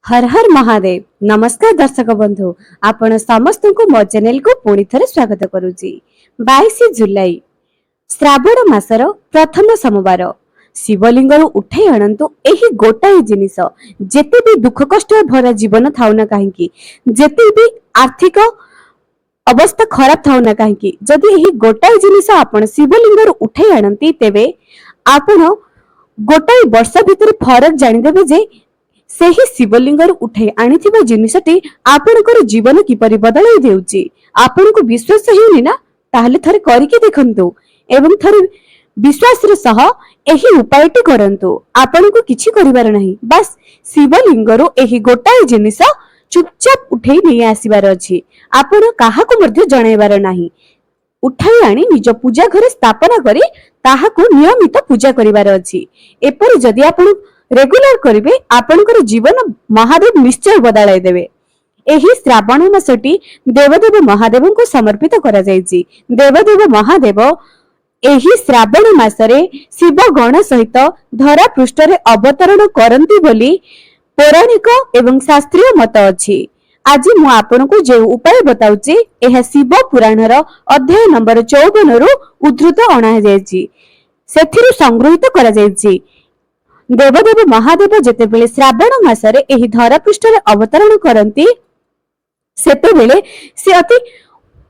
हर हर महादेव। नमस्कार दर्शक बंधु, आपण समस्त को मो चैनल को पुणी थे स्वागत करुच्ची। 22 जुलाई श्रावण मासर प्रथम सोमवार शिवलिंग उठे आणंतु एही गोटाए जिनिस। जेते भी दुख कष्ट भरा जीवन थाउ ना कहीं, जेते भी आर्थिक अवस्था खराब थाउ ना कहीं, जदि एही गोटाए जिनिस आपण शिवलिंग उठे आणंती तेबे आपण गोटाए वर्ष भितर फरक जानिदेबे जे सेही शिवलिंग उठे आनिथिबा जिनिसटी आपणकर जीवन किपरि बदलाई देउची। आपनको विश्वास हेउनी ना, ताहले थरे करिके देखंतु एवं थरे विश्वास रे सह एही उपायटी करंतु। आपनको किछि करिवार नाही, बस शिवलिंगरो एही गोटाए जिनिस चुपचाप उठेई नै आसीबार अछि। आपण काहाको मध्ये जणाइबार नाही। उठाई आनी निज पूजा घरे स्थापना करी ताहाको नियमित पूजा करिवार अछि। एपरि जदि आपण रेगुलर करिवे आपनकर जीवन महादेव निश्चय बदलाई देवे। एही श्रावण मासटी देवदेव महादेव को समर्पित करा जायछि। देवदेव महादेव एही श्रावण मासरे शिव गण सहित धरा पृष्ठ रे अवतरण करंती बोली पौराणिक एवं शास्त्रीय मत अछि। आज मु आपनको जे उपाय बताउछि एहा शिव पुराण रो अध्याय नंबर 54 रु उद्धृत अणा जायछि, सेथिरु संग्रहित करा जायछि। देवदेव महादेव जेतेबेले श्रावण मासरे एही धरा पृष्ठ रे अवतरण करंती सेतेबेले से अति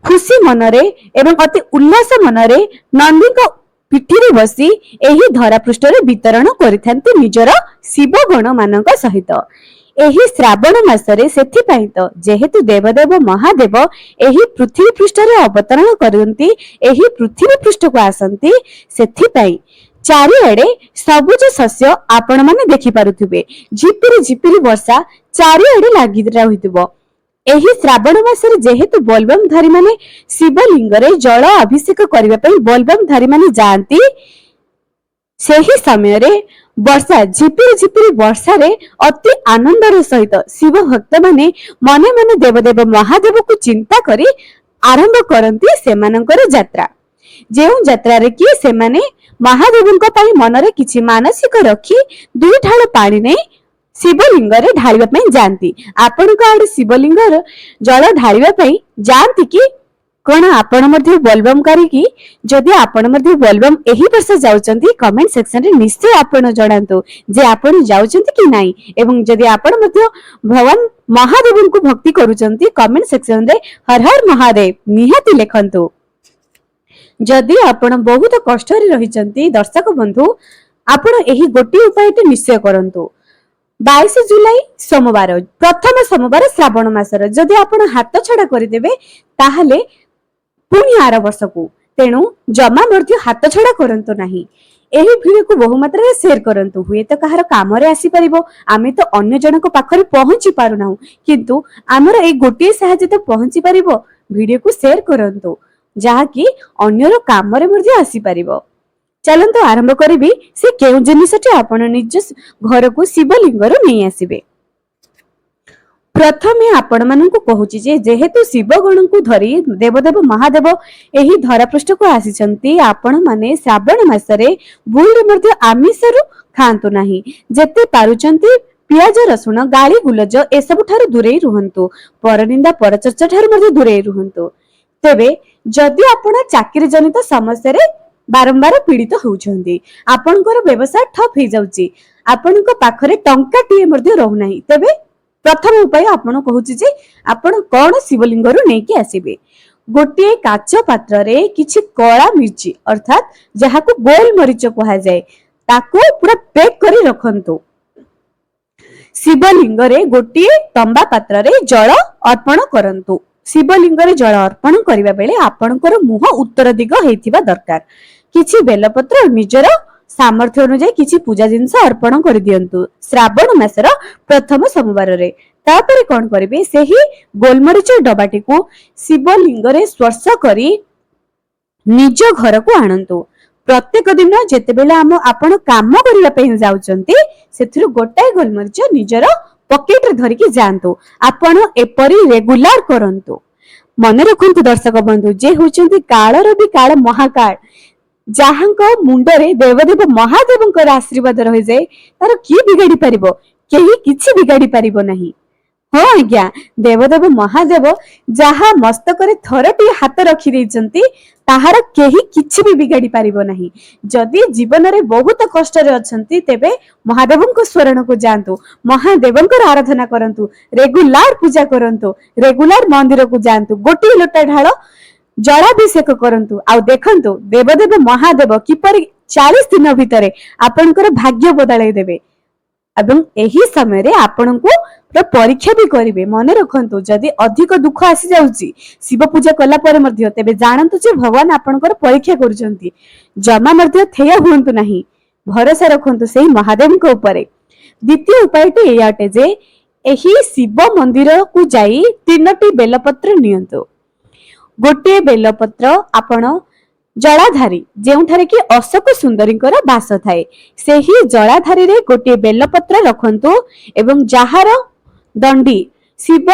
खुशी मनरे एवं अति उल्लास मनरे नंदी को पिठी रे बसी एही धरा पृष्ठ रे वितरण करिथांती निजर शिव गण मानक सहित। एही श्रावण मासरे सेथि पई तो जेहेतु देवदेव महादेव एही पृथ्वी पृष्ठ रे अवतरण करंती, एही पृथ्वी पृष्ठ को आसंती, सेथि पई चारिआडे सबुज शस्य आपण माने देखि पारुथिबे। झिपिरी झिपिरी वर्षा चारिआडे लागि रहितबो। एही श्रावण मासरे जेहेतु बोलबम धारी माने शिवलिंग रे जल अभिषेक करिबा पई बोलबम धारी माने जांती, सेही समय रे वर्षा झिपिरी झिपिरी वर्षा रे अति आनंदर सहित शिव भक्त माने मने मने देवदेव महादेव को चिंता करी आरंभ करंती सेमानकर यात्रा। जेउ यात्रा रे कि सेमाने महादेव मनरे किछि मानसिक रखी दुई ढाल पानी नहीं शिवलिंग रे ढालिबा पई जानती। आपण को आडे शिवलिंग रे जल ढालिबा पई जानती कि कोन आपण मध्ये बोलबम करी कि जदि आपण मध्ये बोलबम एही वर्ष जाउचंती कमेंट सेक्शन रे निश्चय आपण जणांतु जे आपण जाउचंती कि नाही। एवं जदि आपण मध्ये भगवान महादेव को भक्ति करूचंती कमेंट सेक्शन रे हर हर महादेव निहाती लेखंतु। जदि आपण बहुत कष्ट रे रहिचंती दर्शक बंधु, आपण एही गोटी उपायटी निश्चय करंतु। 22 जुलाई सोमवार प्रथम सोमवार श्रावण मासर जदि आपण हाथ छडा करि देबे ताहाले पुनी आर वर्ष को, तेनु जमा मध्य हाथ छडा करंतु नाही। एही वीडियो को बहु मात्रा रे शेयर करंतु, हुए तो कहार काम रे आसी परिबो। आमे तो अन्य जन को पाखरे पहुंची पारु नाहु, किंतु हमर ए गोटी सहायता तो पहुंची परिबो। वीडियो को शेयर करंतु जहा कि अन्यर काम रे मध्य आसी परिबो। चलंतु आरंभ करिबी से केउ जिनिसटी आपण निज घर को शिवलिंग रो नै आसीबे। प्रथमे आपण मानन को कहूची जे जेहेतु शिव गण को धरी देवदेव महादेव एही धरा पृष्ठ को आसीचंती, आपण माने श्रावण मासरे भूल रे मध्य आमिष रु खांतु नाही। जेते पारुचंती पियाज रसुण गाली गुलज ए सब ठार दूरे रुहंतु, परनिंदा परचर्चा ठार मध्य दूरे रुहंतु। तेबे जदि आपण चाकरी जनित समस्या रे बारंबार पीड़ित होउछंती, आपनकर व्यवसाय ठप हे जाउची, आपनक पाखरे टंका टीए मध्य रहु नाही, तेबे प्रथम उपाय आपण कहूची जे आपण कोन शिवलिंग रु नेकी आसीबे। गोटे काच पात्र रे किछि कळा मिर्ची अर्थात जहा को गोल मरीच कहा जाय ताको पूरा पैक करी रखंतु। शिवलिंग रे गोटे तंबा पात्र रे जल अर्पण करंतु। शिवलिंग रे जल अर्पण करिबा बेले आपनकर मुह उत्तर दिग हेतिबा दरकार। किछि बेलपत्र निजर सामर्थ्य अनुसार किछि पूजा जिंस अर्पण कर दियंतु श्रावण मासर प्रथम सोमवार रे। तापरे कोन करिवे सेही गोलमरीच डबाटी को शिवलिंग रे स्पर्श करी निज घर को आनंतु। प्रत्येक दिन जेतेबेले आपण काम करिबा पई जाउचंती सेथिरु गोटाय गोलमरीच निजर पॉकेट रे धरि के जानतु। आपण एपरी रेगुलर करंतु। मन रखंतु दर्शक बंधु जे होचंती काळर भी काळ महाकाळ, जहांक मुंडरे देवदेव महादेवंकर आशीर्वाद रहि जाय तार की बिगाड़ी परिबो केही किछि बिगाड़ी पारिबो नाही। हाँ आज्ञा, देवदेव महादेव जहा मस्तकरे थरटी हाथ रखी देइचंती ताहार केही किछि भी बिगाड़ी पारिबो नाही। जदि जीवन रे बहुत कष्ट रे अछंती तेबे महादेवंको स्मरण को जांतु, महादेवंकर आराधना करंतु, रेगुलर पूजा करंतु, रेगुलर मंदिर को जांतु, गोटी लोटा ढाळ जलाभिषेक करंतु आउ देखंतु देवदेव महादेव किपरि 40 दिन भितरे आपनकर भाग्य बदलाई देबे। एवं एही समय रे आपनकु परीक्षा भी करिवे। मन रखंतु जदि अधिक दुख आसी जाउची शिव पूजा कला पर मध्ये तेबे जानंतु जे भगवान आपनकर परीक्षा करूचंती। जमा मध्ये थेय हुंतु नाही, भरोसा रखंतु सेही महादेव को ऊपर। द्वितीय उपायटी एयाटे जे एही शिव मंदिर को जाई 3टी बेलपत्र नियंतु। गोटे बेलपत्र आपण जलाधारी जेउठारे कि अशोक सुंदरींकर बास थाए सेही जलाधारी रे गोटे बेलपत्र रखंतु एवं जहार दंडी शिव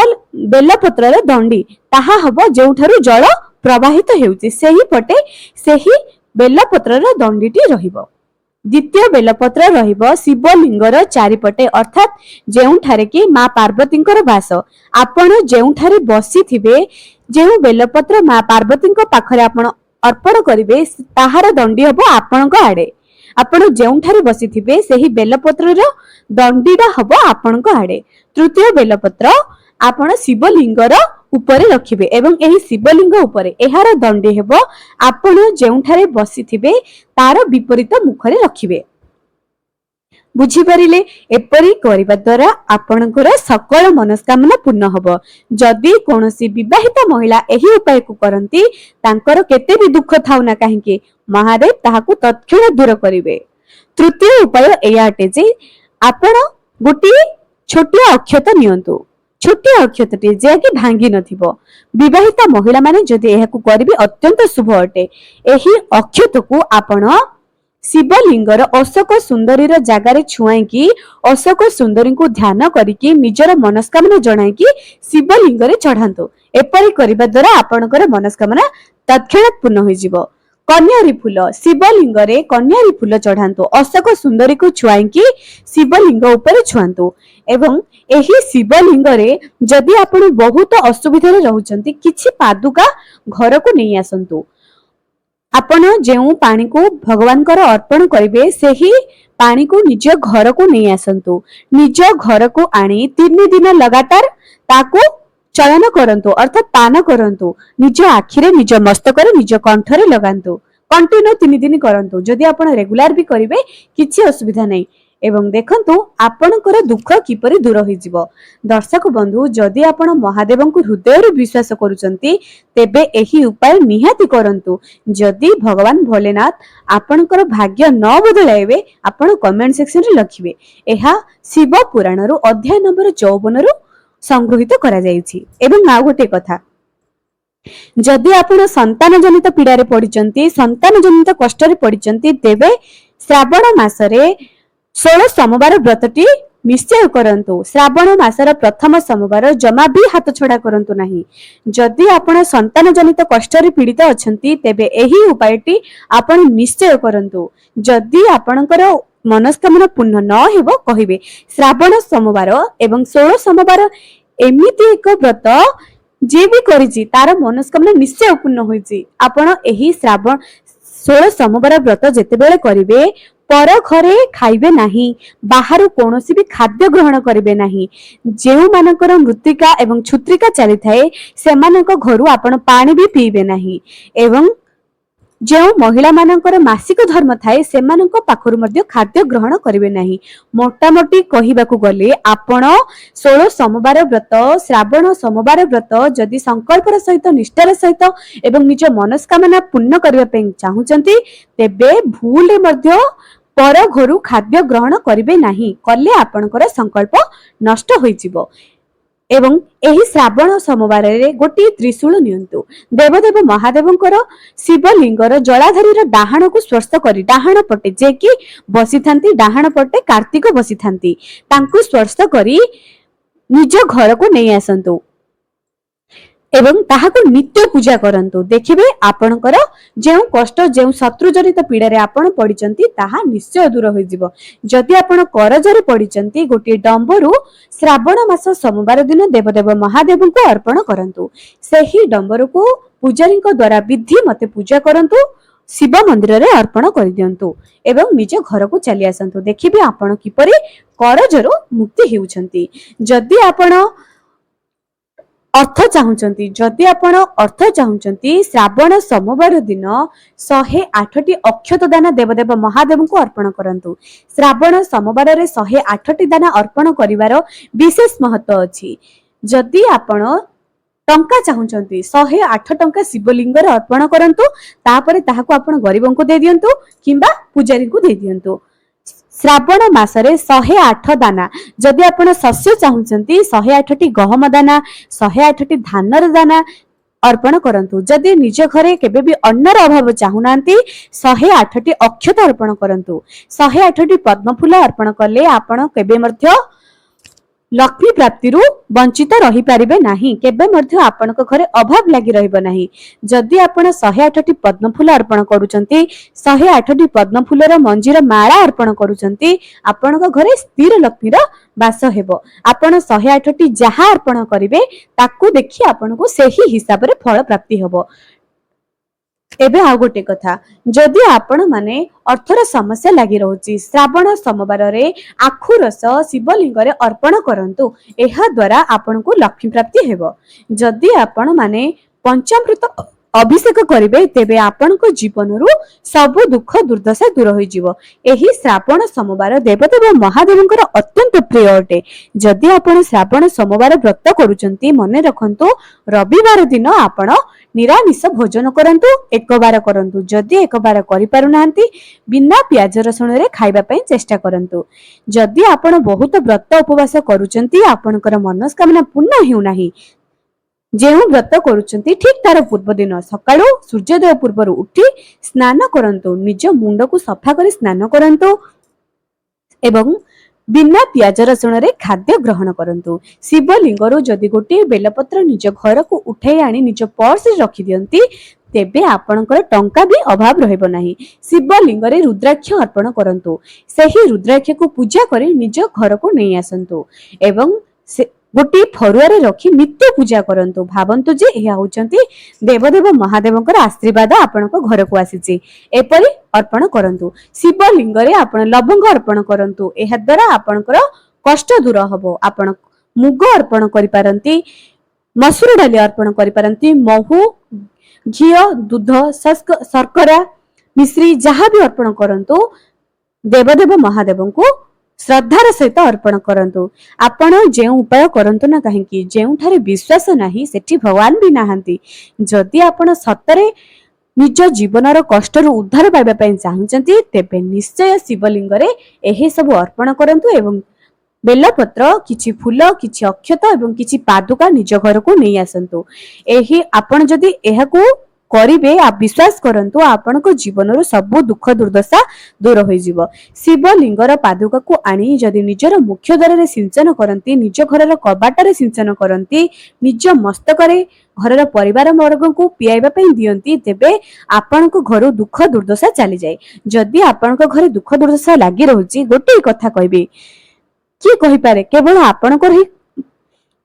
बेलपत्र दंडी ताहा हबो जेउठारु जल प्रवाहित हेउची सेही पटे सेही बेलपत्र दंडीटी रहिबो। द्वितीय बेलपत्र रहिबो शिवलिंगर चारिपटे अर्थात जेउठारे कि मां पार्वतींकर बास। आपण जेउठारे बसी थिबे जेउ बेलपत्र मां पार्वतींक पाखरे आपण अर्पण करिवे ताहार दंडी हबो आपणक आडे। आपण जेउठारे बसी थिबे सेही बेलपत्र दंडीडा हबो आपणक आडे। तृतीय बेलपत्र आपण शिवलिंगर उपरे रखिबे एवं एही शिवलिंग उपरे एहार दंडी हेबो आपण जेउठारे बसी थिबे तार विपरीत मुखरे रखिबे। बुझी परिले एपरी करिबा द्वारा आपनकर सकल मनस्कामना पूर्ण हबो। जदि कोनोसी विवाहित महिला एही उपाय को करंती तांकर केते भी दुख थाउ ना काहेकि महादेव ताहाकु तत्क्षण दूर करिवे। तृतीय उपाय एयाटे जे आपण गोटी छोटिया अक्षत नियंतु। छोटिया अक्षतटी जे कि भांगी नथिबो। विवाहित महिला माने जदि एहाकु करिबे अत्यंत शुभ अटे। एही अक्षत को आपण शिवलिंगर अशोक सुंदरीर जगार छुआई अशोक सुंदरी को ध्यान करिकी निजर मनस्कामना जणाई शिवलिंग चढ़ातु। एपरि करिबा द्वारा आपणकर मनस्कामना तत्क्षणात पूर्ण होई जिवो। कन्यारी फूल शिवलिंग रे कन्यारी फूल चढ़ातु। अशोक सुंदरी को छुआई शिवलिंग ऊपर छुआतु एवं एही शिवलिंग रे जदि आपण बहुत असुविधा रे रहउचंती किछि पादुका घर को नहीं आसंतु। आपण जेउ पानी को भगवान कर अर्पण करिवे सेही पानी को निज घर को नहीं आसंतु। निज घर को आनी 3 दिन लगातार ताको चयन करंतु अर्थात पान करंतु। निज आखिरे निज मस्तकरे निज कंठरे लगांतु। कंटिन्यू 3 दिन करंतु। जदि आपण रेगुलर भी करिवे किछि असुविधा नहीं। एवं देखंतु आपणकर दुख किपरि दूर होई जिवो। दर्शक बंधु जदि आपण महादेव को हृदय विश्वास करूचंती तेबे एही उपाय निहाती करंतु। जदि भगवान भोलेनाथ आपणकर भाग्य न बदलाइबे आपण कमेंट सेक्शन रे लिखिबे। एहा शिव पुराण रु अध्याय नंबर 54 रु संग्रहित करा जायछि। एवं आ गोटे कथा जदि आपण संतान जनित पीड़ा रे पडिचंती संतान जनित कष्ट रे पडिचंती तेबे श्रावण मासरे 16 सोमवार व्रतटी निश्चय करंतु। श्रावण मासर प्रथम सोमवार जमा भी हाथ छड़ा करंतु नाही। जदि आपण संतान जनित कष्ट रे पीड़ित अछंती तेबे एही उपायटी आपण निश्चय करंतु। जदि आपणकर मनस्कामना पूर्ण न हेबो कहिबे श्रावण सोमवार एवं 16 सोमवार एमिति एक व्रत जे भी करिछि तार मनस्कामना निश्चय पूर्ण होइछि। आपण एही श्रावण 16 सोमवार व्रत जेते बेले करिवे पर घरे खाइबे नाही, बाहर कोनोसी भी खाद्य ग्रहण करिबे नाही। जेउ मानकर मृत्तिका एवं छुत्रिका चली थाए सेमानक घरु आपण पानी भी पीबे नाही। एवं जेउ महिला मानकर मासिक धर्म थाए सेमानक पाखरु मध्ये खाद्य ग्रहण करिबे नाही। मोटामोटी कहिबाकू गले आपण 16 सोमवार व्रत श्रावण सोमवार व्रत जदि संकल्पर सहित निष्ठार सहित एवं निज मनस्कामना पूर्ण करबा पे चाहुचंती तेबे भूल रे मध्ये पर घरु खाद्य ग्रहण करिबे नाही। कले आपणकर संकल्प नष्ट होई जिवो। एवं एही श्रावण सोमवार रे गोटी त्रिशूल नियंतु। देवदेव महादेवंकर शिवलिंगर जलाधारीर डाहाण को स्पर्श करी डाहाण पटे जे कि बसी थांती डाहाण पटे कार्तिक बसी थांती तांकु स्पर्श करी निज घर को नहीं आसंतु। ଏବଂ ତାହାକୁ ନିତ୍ୟ ପୂଜା କରନ୍ତୁ। ଦେଖିବେ ଆପଣଙ୍କର ଯେଉଁ କଷ୍ଟ ଯେଉଁ ଶତ୍ରୁ ଜନିତ ପୀଡ଼ାରେ ଆପଣ ପଡ଼ିଛନ୍ତି ତାହା ନିଶ୍ଚୟ ଦୂର ହୋଇଯିବ। ଯଦି ଆପଣ କରଜରେ ପଡ଼ିଛନ୍ତି ଗୋଟିଏ ଡମ୍ବରୁ ଶ୍ରାବଣ ମାସ ସୋମବାର ଦିନ ଦେବଦେବ ମହାଦେବଙ୍କୁ ଅର୍ପଣ କରନ୍ତୁ। ସେହି ଡମ୍ବରକୁ ପୂଜାରୀଙ୍କ ଦ୍ୱାରା ବିଧି ମତେ ପୂଜା କରନ୍ତୁ, ଶିବ ମନ୍ଦିରରେ ଅର୍ପଣ କରିଦିଅନ୍ତୁ ଏବଂ ନିଜ ଘରକୁ ଚାଲି ଆସନ୍ତୁ। ଦେଖିବେ ଆପଣ କିପରି କରଜରୁ ମୁକ୍ତି ହେଉଛନ୍ତି। ଯଦି ଆପଣ ଅର୍ଥ ଚାହୁଁଛନ୍ତି ଶ୍ରାବଣ ସୋମବାର ଦିନ 108ଟି ଅକ୍ଷତ ଦାନ ଦେବଦେବ ମହାଦେବଙ୍କୁ ଅର୍ପଣ କରନ୍ତୁ। ଶ୍ରାବଣ ସୋମବାରରେ 108ଟି ଦାନ ଅର୍ପଣ କରିବାର ବିଶେଷ ମହତ୍ଵ ଅଛି। ଯଦି ଆପଣ ଟଙ୍କା ଚାହୁଁଛନ୍ତି 108 ଟଙ୍କା ଶିବଲିଙ୍ଗରେ ଅର୍ପଣ କରନ୍ତୁ, ତାପରେ ତାହାକୁ ଆପଣ ଗରିବଙ୍କୁ ଦେଇ ଦିଅନ୍ତୁ କିମ୍ବା ପୂଜାରୀଙ୍କୁ ଦେଇ ଦିଅନ୍ତୁ। ଶ୍ରାବଣ ମାସରେ 108 ଦାନା, ଯଦି ଆପଣ ଶସ୍ୟ ଚାହୁଁଛନ୍ତି 108ଟି ଗହମ ଦାନା, 108ଟି ଧାନର ଦାନା ଅର୍ପଣ କରନ୍ତୁ। ଯଦି ନିଜ ଘରେ କେବେ ବି ଅନ୍ନର ଅଭାବ ଚାହୁଁନାହାନ୍ତି 108ଟି ଅକ୍ଷତ ଅର୍ପଣ କରନ୍ତୁ। 108ଟି ପଦ୍ମ ଫୁଲ ଅର୍ପଣ କଲେ ଆପଣ କେବେ ମଧ୍ୟ ଲକ୍ଷ୍ମୀ ପ୍ରାପ୍ତିରୁ ବଞ୍ଚିତ ରହିପାରିବେ ନାହିଁ। କେବେ ମଧ୍ୟ ଆପଣଙ୍କ ଘରେ ଅଭାବ ଲାଗି ରହିବ ନାହିଁ। ଯଦି ଆପଣ 108ଟି ପଦ୍ମ ଫୁଲ ଅର୍ପଣ କରୁଛନ୍ତି, 108ଟି ପଦ୍ମ ଫୁଲର ମଞ୍ଜିର ମାଳା ଅର୍ପଣ କରୁଛନ୍ତି, ଆପଣଙ୍କ ଘରେ ସ୍ଥିର ଲକ୍ଷ୍ମୀର ବାସ ହେବ। ଆପଣ 108ଟି ଯାହା ଅର୍ପଣ କରିବେ ତାକୁ ଦେଖି ଆପଣଙ୍କୁ ସେହି ହିସାବରେ ଫଳ ପ୍ରାପ୍ତି ହେବ। ଏବେ ଆଉ ଗୋଟେ କଥା, ଯଦି ଆପଣ ମାନେ ଅର୍ଥର ସମସ୍ୟା ଲାଗି ରହୁଛି, ଶ୍ରାବଣ ସୋମବାରରେ ଆଖୁ ରସ ଶିବଲିଙ୍ଗରେ ଅର୍ପଣ କରନ୍ତୁ। ଏହା ଦ୍ୱାରା ଆପଣଙ୍କୁ ଲକ୍ଷ୍ମୀ ପ୍ରାପ୍ତି ହେବ। ଯଦି ଆପଣ ମାନେ ପଞ୍ଚାମୃତ ଅଭିଷେକ କରିବେ ତେବେ ଆପଣଙ୍କ ଜୀବନରୁ ସବୁ ଦୁଃଖ ଦୁର୍ଦଶା ଦୂର ହୋଇଯିବ। ଏହି ଶ୍ରାବଣ ସୋମବାର ଦେବଦେବ ମହାଦେବଙ୍କର ଅତ୍ୟନ୍ତ ପ୍ରିୟ ଅଟେ। ଯଦି ଆପଣ ଶ୍ରାବଣ ସୋମବାର ବ୍ରତ କରୁଛନ୍ତି, ମନେ ରଖନ୍ତୁ ରବିବାର ଦିନ ଆପଣ ନିରାମିଷ ଭୋଜନ କରନ୍ତୁ, ଏକବାର କରନ୍ତୁ। ଯଦି ଏକବାର କରିପାରୁନାହାନ୍ତି ବିନା ପିଆଜ ରସୁଣରେ ଖାଇବା ପାଇଁ ଚେଷ୍ଟା କରନ୍ତୁ। ଯଦି ଆପଣ ବହୁତ ବ୍ରତ ଉପବାସ କରୁଛନ୍ତି, ଆପଣଙ୍କର ମନସ୍କାମନା ପୂର୍ଣ୍ଣ ହେଉନାହିଁ, ଯେଉଁ ବ୍ରତ କରୁଛନ୍ତି ଠିକ ତାର ପୂର୍ବ ଦିନ ସକାଳୁ ସୂର୍ଯ୍ୟୋଦୟ ପୂର୍ବରୁ ଉଠି ସ୍ନାନ କରନ୍ତୁ, ନିଜ ମୁଣ୍ଡକୁ ସଫା କରି ସ୍ନାନ କରନ୍ତୁ ଏବଂ ବିନା ପିଆଜ ରସୁଣରେ ଖାଦ୍ୟ ଗ୍ରହଣ କରନ୍ତୁ। ଶିବଲିଙ୍ଗରୁ ଯଦି ଗୋଟିଏ ବେଲପତ୍ର ନିଜ ଘରକୁ ଉଠାଇ ଆଣି ନିଜ ପର୍ସରେ ରଖିଦିଅନ୍ତି, ତେବେ ଆପଣଙ୍କର ଟଙ୍କା ବି ଅଭାବ ରହିବ ନାହିଁ। ଶିବଲିଙ୍ଗରେ ରୁଦ୍ରାକ୍ଷ ଅର୍ପଣ କରନ୍ତୁ। ସେହି ରୁଦ୍ରାକ୍ଷକୁ ପୂଜା କରି ନିଜ ଘରକୁ ନେଇ ଆସନ୍ତୁ ଏବଂ ଗୋଟିଏ ଫରୁଆରେ ରଖି ନିତ୍ୟ ପୂଜା କରନ୍ତୁ। ଭାବନ୍ତୁ ଯେ ଏହା ହେଉଛନ୍ତି ଦେବଦେବ ମହାଦେବଙ୍କର ଆଶୀର୍ବାଦ ଆପଣଙ୍କ ଘରକୁ ଆସିଛି। ଏପରି ଅର୍ପଣ କରନ୍ତୁ। ଶିବଲିଙ୍ଗରେ ଆପଣ ଲବଙ୍ଗ ଅର୍ପଣ କରନ୍ତୁ। ଏହା ଦ୍ୱାରା ଆପଣଙ୍କର କଷ୍ଟ ଦୂର ହବ। ଆପଣ ମୁଗ ଅର୍ପଣ କରିପାରନ୍ତି, ମସୁର ଡାଲି ଅର୍ପଣ କରିପାରନ୍ତି, ମହୁ, ଘିଅ, ଦୁଧ, ଶର୍କରା, ମିଶ୍ରି ଯାହା ବି ଅର୍ପଣ କରନ୍ତୁ, ଦେବଦେବ ମହାଦେବଙ୍କୁ ଶ୍ରଦ୍ଧାର ସହିତ ଅର୍ପଣ କରନ୍ତୁ। ଆପଣ ଯେଉଁ ଉପାୟ କରନ୍ତୁ ନା କାହିଁକି, ଯେଉଁଠାରେ ବିଶ୍ୱାସ ନାହିଁ ସେଠି ଭଗବାନ ବି ନାହାନ୍ତି। ଯଦି ଆପଣ ସତରେ ନିଜ ଜୀବନର କଷ୍ଟରୁ ଉଦ୍ଧାର ପାଇବା ପାଇଁ ଚାହୁଁଛନ୍ତି, ତେବେ ନିଶ୍ଚୟ ଶିବଲିଙ୍ଗରେ ଏହି ସବୁ ଅର୍ପଣ କରନ୍ତୁ ଏବଂ ବେଲପତ୍ର, କିଛି ଫୁଲ, କିଛି ଅକ୍ଷତ ଏବଂ କିଛି ପାଦୁକା ନିଜ ଘରକୁ ନେଇ ଆସନ୍ତୁ। ଆପଣ ଯଦି ଏହାକୁ କରିବେ, ବିଶ୍ୱାସ କରନ୍ତୁ ଆପଣଙ୍କ ଜୀବନରୁ ସବୁ ଦୁଃଖ ଦୁର୍ଦଶା ଦୂର ହୋଇଯିବ। ଶିବଲିଙ୍ଗର ପାଦୁକାକୁ ଆଣି ଯଦି ନିଜର ମୁଖ୍ୟ ଦ୍ୱାରରେ ସିଞ୍ଚନ କରନ୍ତି, ନିଜ ଘରର କବାଟରେ ସିଞ୍ଚନ କରନ୍ତି, ନିଜ ମସ୍ତକରେ ଘରର ପରିବାର ବର୍ଗଙ୍କୁ ପିଆଇବା ପାଇଁ ଦିଅନ୍ତି, ତେବେ ଆପଣଙ୍କ ଘରୁ ଦୁଃଖ ଦୁର୍ଦଶା ଚାଲିଯାଏ। ଯଦି ଆପଣଙ୍କ ଘରେ ଦୁଃଖ ଦୁର୍ଦଶା ଲାଗି ରହୁଛି, ଗୋଟିଏ କଥା କହିବି, କିଏ କହିପାରେ କେବଳ ଆପଣଙ୍କର ହିଁ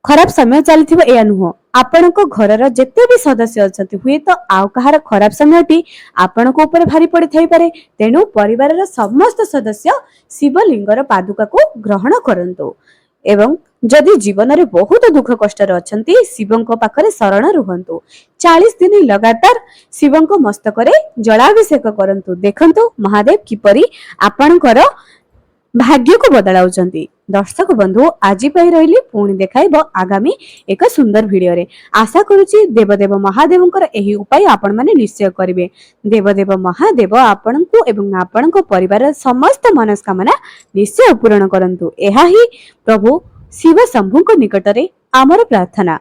ଖରାପ ସମୟ ଚାଲିଥିବ, ଏହା ନୁହଁ। ଆପଣଙ୍କ ଘରର ଯେତେ ବି ସଦସ୍ୟ ଅଛନ୍ତି, ହୁଏତ ଆଉ କାହାର ଖରାପ ସମୟଟି ଆପଣଙ୍କ ଉପରେ ଭାରି ପଡିଥାଇପାରେ। ତେଣୁ ପରିବାରର ସମସ୍ତ ସଦସ୍ୟ ଶିବଲିଙ୍ଗର ପାଦୁକାକୁ ଗ୍ରହଣ କରନ୍ତୁ ଏବଂ ଯଦି ଜୀବନରେ ବହୁତ ଦୁଃଖ କଷ୍ଟରେ ଅଛନ୍ତି, ଶିବଙ୍କ ପାଖରେ ଶରଣ ରୁହନ୍ତୁ। 40 ଦିନ ଲଗାତାର ଶିବଙ୍କ ମସ୍ତକରେ ଜଳାଭିଷେକ କରନ୍ତୁ। ଦେଖନ୍ତୁ ମହାଦେବ କିପରି ଆପଣଙ୍କର ଭାଗ୍ୟକୁ ବଦଳାଉଛନ୍ତି। ଦର୍ଶକ ବନ୍ଧୁ, ଆଜି ପାଇଁ ରହିଲି, ପୁଣି ଦେଖାଇବ ଆଗାମୀ ଏକ ସୁନ୍ଦର ଭିଡିଓରେ। ଆଶା କରୁଛି ଦେବଦେବ ମହାଦେବଙ୍କର ଏହି ଉପାୟ ଆପଣ ମାନେ ନିଶ୍ଚୟ କରିବେ। ଦେବଦେବ ମହାଦେବ ଆପଣଙ୍କୁ ଏବଂ ଆପଣଙ୍କ ପରିବାରର ସମସ୍ତ ମନସ୍କାମନା ନିଶ୍ଚୟ ପୂରଣ କରନ୍ତୁ। ଏହା ହିଁ ପ୍ରଭୁ ଶିବ ଶମ୍ଭୁଙ୍କ ନିକଟରେ ଆମର ପ୍ରାର୍ଥନା।